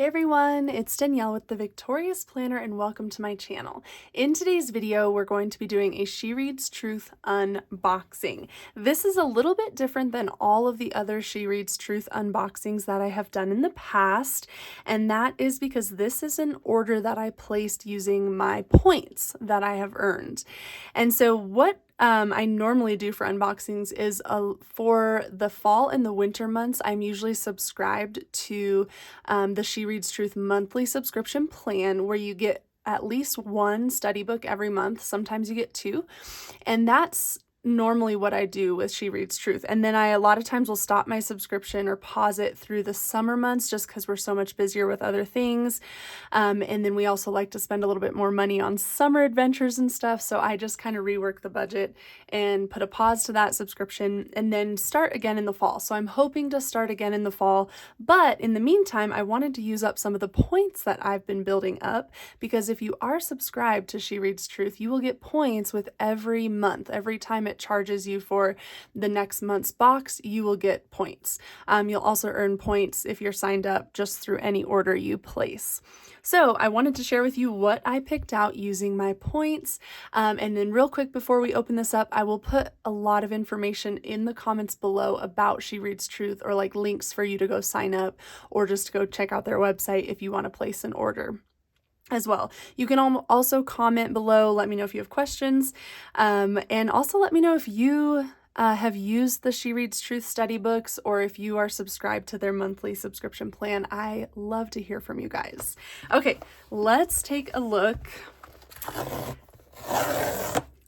Hey everyone, it's Danielle with the Victorious Planner and welcome to my channel. In today's video, we're going to be doing a She Reads Truth unboxing. This is a little bit different than all of the other She Reads Truth unboxings that I have done in the past, and that is because this is an order that I placed using my points that I have earned. And so what I normally do for unboxings is for the fall and the winter months, I'm usually subscribed to the She Reads Truth monthly subscription plan where you get at least one study book every month. Sometimes you get two. And that's normally what I do with She Reads Truth. And then I a lot of times will stop my subscription or pause it through the summer months just because we're so much busier with other things. And then we also like to spend a little bit more money on summer adventures and stuff. So I just kind of rework the budget and put a pause to that subscription and then start again in the fall. So I'm hoping to start again in the fall. But in the meantime, I wanted to use up some of the points that I've been building up because if you are subscribed to She Reads Truth, you will get points with every month. Every time it charges you for the next month's box, you will get points. You'll also earn points if you're signed up just through any order you place. So I wanted to share with you what I picked out using my points. And then real quick before we open this up, I will put a lot of information in the comments below about She Reads Truth or like links for you to go sign up or just to go check out their website if you want to place an order as well. You can also comment below, let me know if you have questions, and also let me know if you have used the She Reads Truth study books or if you are subscribed to their monthly subscription plan. I love to hear from you guys. Okay, let's take a look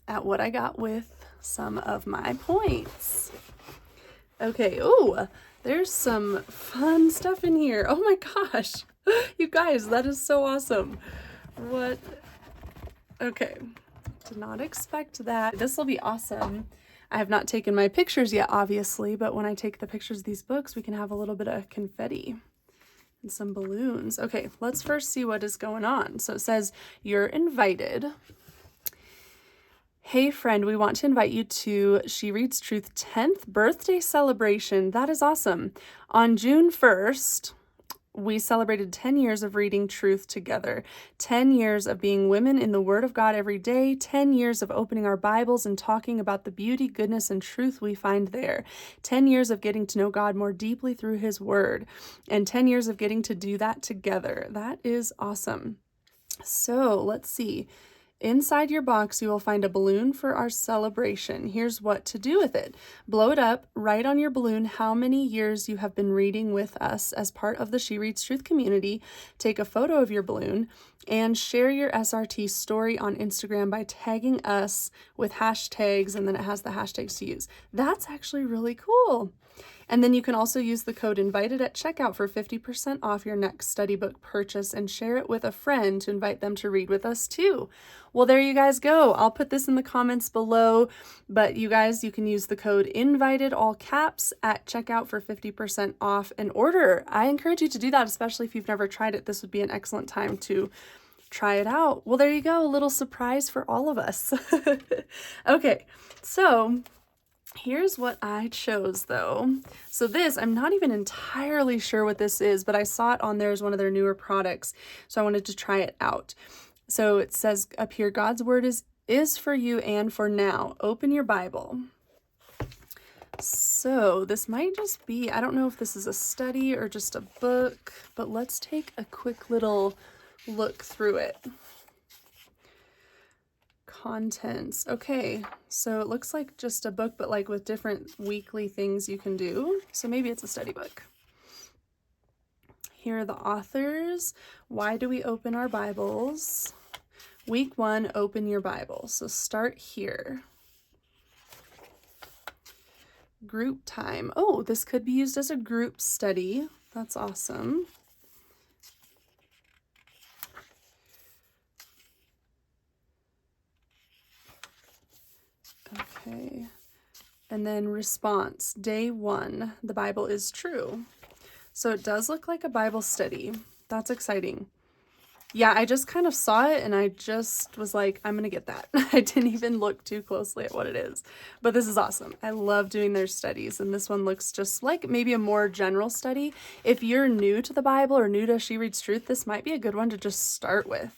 at what I got with some of my points. Okay, oh, there's some fun stuff in here. Oh my gosh. You guys, that is so awesome. What? Okay, did not expect that. This will be awesome. I have not taken my pictures yet, obviously, but when I take the pictures of these books, we can have a little bit of confetti and some balloons. Okay, let's first see what is going on. So it says, you're invited. Hey friend, we want to invite you to She Reads Truth 10th birthday celebration. That is awesome. On June 1st, we celebrated 10 years of reading truth together, 10 years of being women in the Word of God every day, 10 years of opening our Bibles and talking about the beauty, goodness, and truth we find there, 10 years of getting to know God more deeply through His Word, and 10 years of getting to do that together. That is awesome. So let's see. Inside your box, you will find a balloon for our celebration. Here's what to do with it. Blow it up, write on your balloon how many years you have been reading with us as part of the She Reads Truth community. Take a photo of your balloon and share your SRT story on Instagram by tagging us with hashtags, and then it has the hashtags to use. That's actually really cool. And then you can also use the code INVITED at checkout for 50% off your next study book purchase and share it with a friend to invite them to read with us too. Well, there you guys go. I'll put this in the comments below, but you guys, you can use the code INVITED, all caps, at checkout for 50% off and order. I encourage you to do that, especially if you've never tried it. This would be an excellent time to try it out. Well, there you go. A little surprise for all of us. Okay, so here's what I chose though. So this, I'm not even entirely sure what this is, but I saw it on there as one of their newer products. So I wanted to try it out. So it says up here, God's word is for you and for now. Open your Bible. So this might just be, I don't know if this is a study or just a book, but let's take a quick little look through it. Contents. Okay, so it looks like just a book, but like with different weekly things you can do. So maybe it's a study book. Here are the authors. Why do we open our Bibles? Week 1, open your Bible. So start here. Group time. Oh, this could be used as a group study. That's awesome. Okay, and then response, day 1, the Bible is true. So it does look like a Bible study. That's exciting. Yeah, I just kind of saw it and I just was like, I'm gonna get that. I didn't even look too closely at what it is. But this is awesome. I love doing their studies, and this one looks just like maybe a more general study. If you're new to the Bible or new to She Reads Truth, this might be a good one to just start with.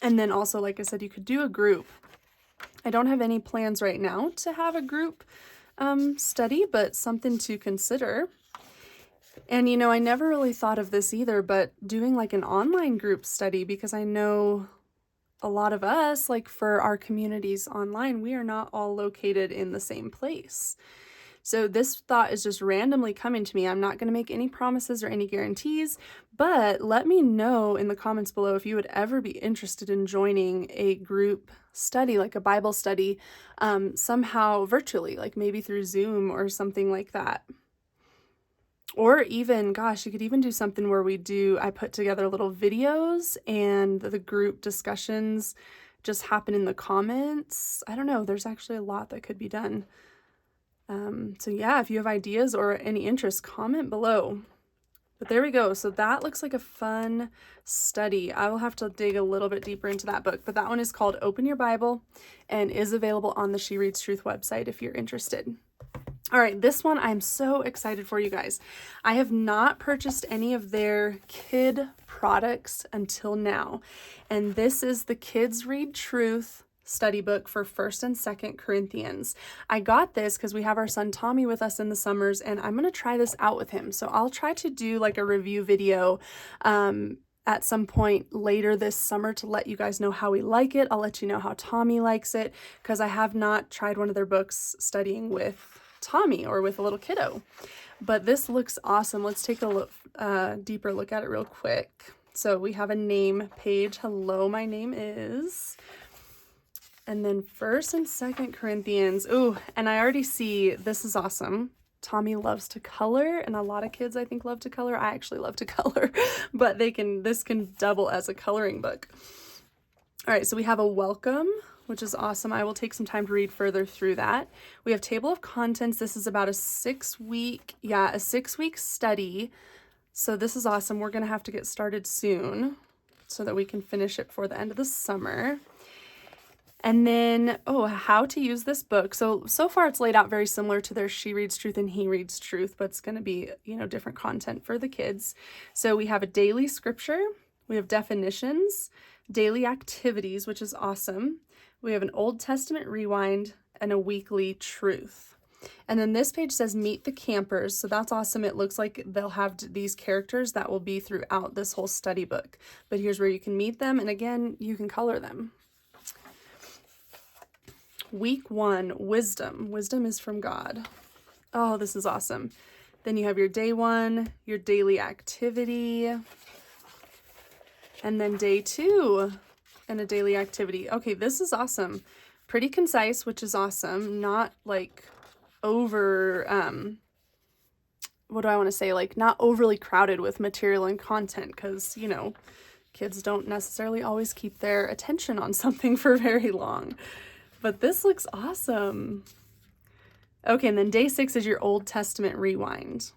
And then also, like I said, you could do a group. I don't have any plans right now to have a group study, but something to consider. And, you know, I never really thought of this either, but doing like an online group study, because I know a lot of us, like for our communities online, we are not all located in the same place. So this thought is just randomly coming to me. I'm not going to make any promises or any guarantees, but let me know in the comments below if you would ever be interested in joining a group study, like a Bible study, somehow virtually, like maybe through Zoom or something like that. Or even, gosh, you could even do something where I put together little videos and the group discussions just happen in the comments. I don't know, there's actually a lot that could be done. So yeah, if you have ideas or any interest, comment below. But there we go. So that looks like a fun study. I will have to dig a little bit deeper into that book, but that one is called Open Your Bible and is available on the She Reads Truth website if you're interested. All right, this one I'm so excited for, you guys. I have not purchased any of their kid products until now, and this is the Kids Read Truth study book for 1st and 2nd Corinthians. I got this because we have our son Tommy with us in the summers, and I'm going to try this out with him. So I'll try to do like a review video at some point later this summer to let you guys know how we like it. I'll let you know how Tommy likes it, because I have not tried one of their books studying with Tommy or with a little kiddo. But this looks awesome. Let's take a deeper look at it real quick. So we have a name page. Hello, my name is. And then 1st and 2nd Corinthians. Ooh, and I already see this is awesome. Tommy loves to color, and a lot of kids I think love to color. I actually love to color, but this can double as a coloring book. All right, so we have a welcome, which is awesome. I will take some time to read further through that. We have table of contents. This is about a 6-week study. So this is awesome. We're going to have to get started soon so that we can finish it before the end of the summer. And then, how to use this book. So far it's laid out very similar to their She Reads Truth and He Reads Truth, but it's going to be, different content for the kids. So we have a daily scripture. We have definitions, daily activities, which is awesome. We have an Old Testament rewind and a weekly truth. And then this page says meet the campers. So that's awesome. It looks like they'll have these characters that will be throughout this whole study book. But here's where you can meet them. And again, you can color them. Week 1, wisdom. Wisdom is from God. Oh, this is awesome. Then you have your day 1, your daily activity. And then day 2 and a daily activity. Okay, this is awesome. Pretty concise, which is awesome. Not like over, what do I want to say? Like not overly crowded with material and content, because, kids don't necessarily always keep their attention on something for very long. But this looks awesome. Okay, and then day 6 is your Old Testament rewind.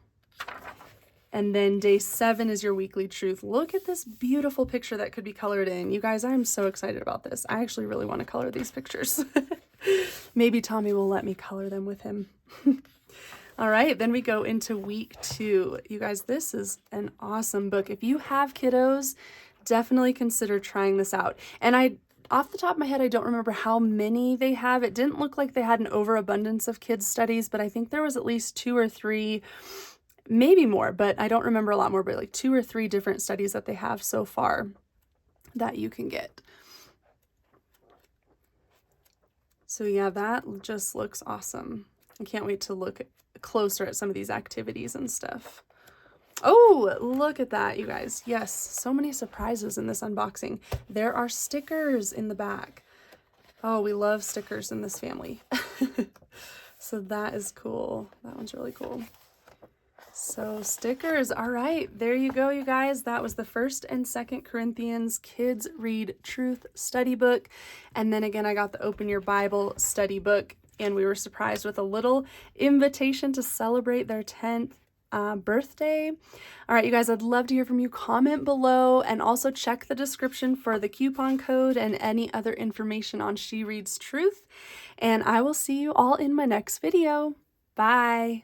And then day 7 is your weekly truth. Look at this beautiful picture that could be colored in. You guys, I'm so excited about this. I actually really want to color these pictures. Maybe Tommy will let me color them with him. All right, then we go into week 2. You guys, this is an awesome book. If you have kiddos, definitely consider trying this out. And off the top of my head, I don't remember how many they have. It didn't look like they had an overabundance of kids studies, but I think there was at least 2 or 3, maybe more, but I don't remember a lot more, but like 2 or 3 different studies that they have so far that you can get. So yeah, that just looks awesome. I can't wait to look closer at some of these activities and stuff. Oh, look at that, you guys. Yes, so many surprises in this unboxing. There are stickers in the back. Oh, we love stickers in this family. So that is cool. That one's really cool. So stickers. All right, there you go, you guys. That was the 1st and 2nd Corinthians Kids Read Truth study book. And then again, I got the Open Your Bible study book, and we were surprised with a little invitation to celebrate their 10th birthday. All right, you guys, I'd love to hear from you. Comment below and also check the description for the coupon code and any other information on She Reads Truth. And I will see you all in my next video. Bye.